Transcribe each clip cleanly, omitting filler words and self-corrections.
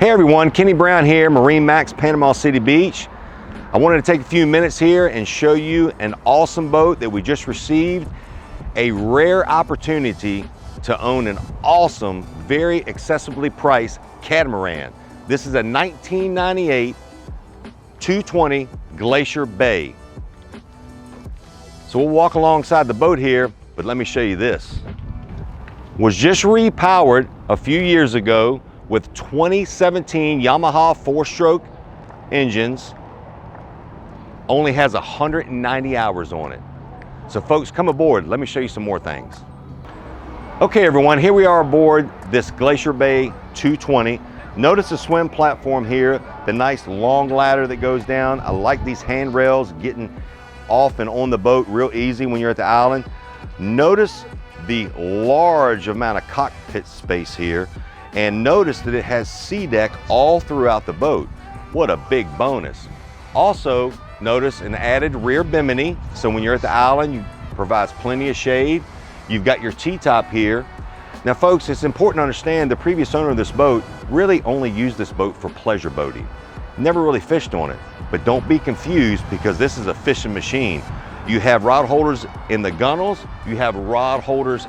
Hey everyone, Kenny Brown here, MarineMax, Panama City Beach. I wanted to take a few minutes here and show you an awesome boat that we just received. A rare opportunity to own an awesome, very accessibly priced catamaran. This is a 1998 220 Glacier Bay. So we'll walk alongside the boat here, but let me show you this. Was just repowered a few years ago with 2017 Yamaha 4-stroke engines. Only has 190 hours on it. So folks, come aboard. Let me show you some more things. Okay everyone, here we are aboard this Glacier Bay 220. Notice the swim platform here, the nice long ladder that goes down. I like these handrails, getting off and on the boat real easy when you're at the island. Notice the large amount of cockpit space here, and notice that it has sea deck all throughout the boat. What a big bonus. Also, notice an added rear bimini, so when you're at the island, it provides plenty of shade. You've got your T-top here. Now folks, it's important to understand the previous owner of this boat really only used this boat for pleasure boating. Never really fished on it, but don't be confused because this is a fishing machine. You have rod holders in the gunnels, you have rod holders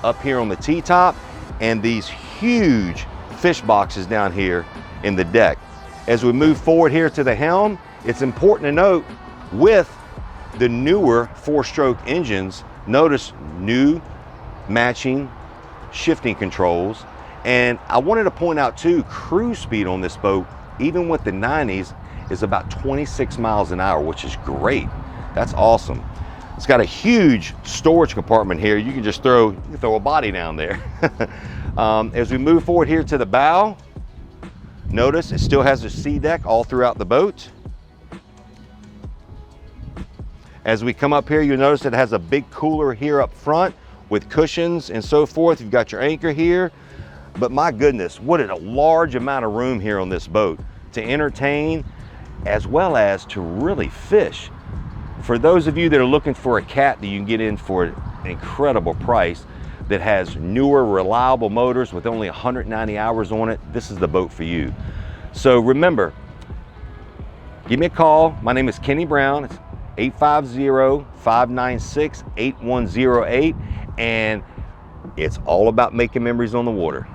up here on the T-top, and these huge fish boxes down here in the deck. As we move forward here to the helm, it's important to note with the newer 4-stroke engines, notice new matching shifting controls. And I wanted to point out too, cruise speed on this boat, even with the 90s, is about 26 miles an hour, which is great. That's awesome. It's got a huge storage compartment here. You can just throw a body down there. As we move forward here to the bow, notice it still has a sea deck all throughout the boat. As we come up here, you'll notice it has a big cooler here up front with cushions and so forth. You've got your anchor here. But my goodness, what a large amount of room here on this boat to entertain as well as to really fish. For those of you that are looking for a cat that you can get in for an incredible price, that has newer, reliable motors with only 190 hours on it, this is the boat for you. So remember, give me a call. My name is Kenny Brown. It's 850-596-8108, and it's all about making memories on the water.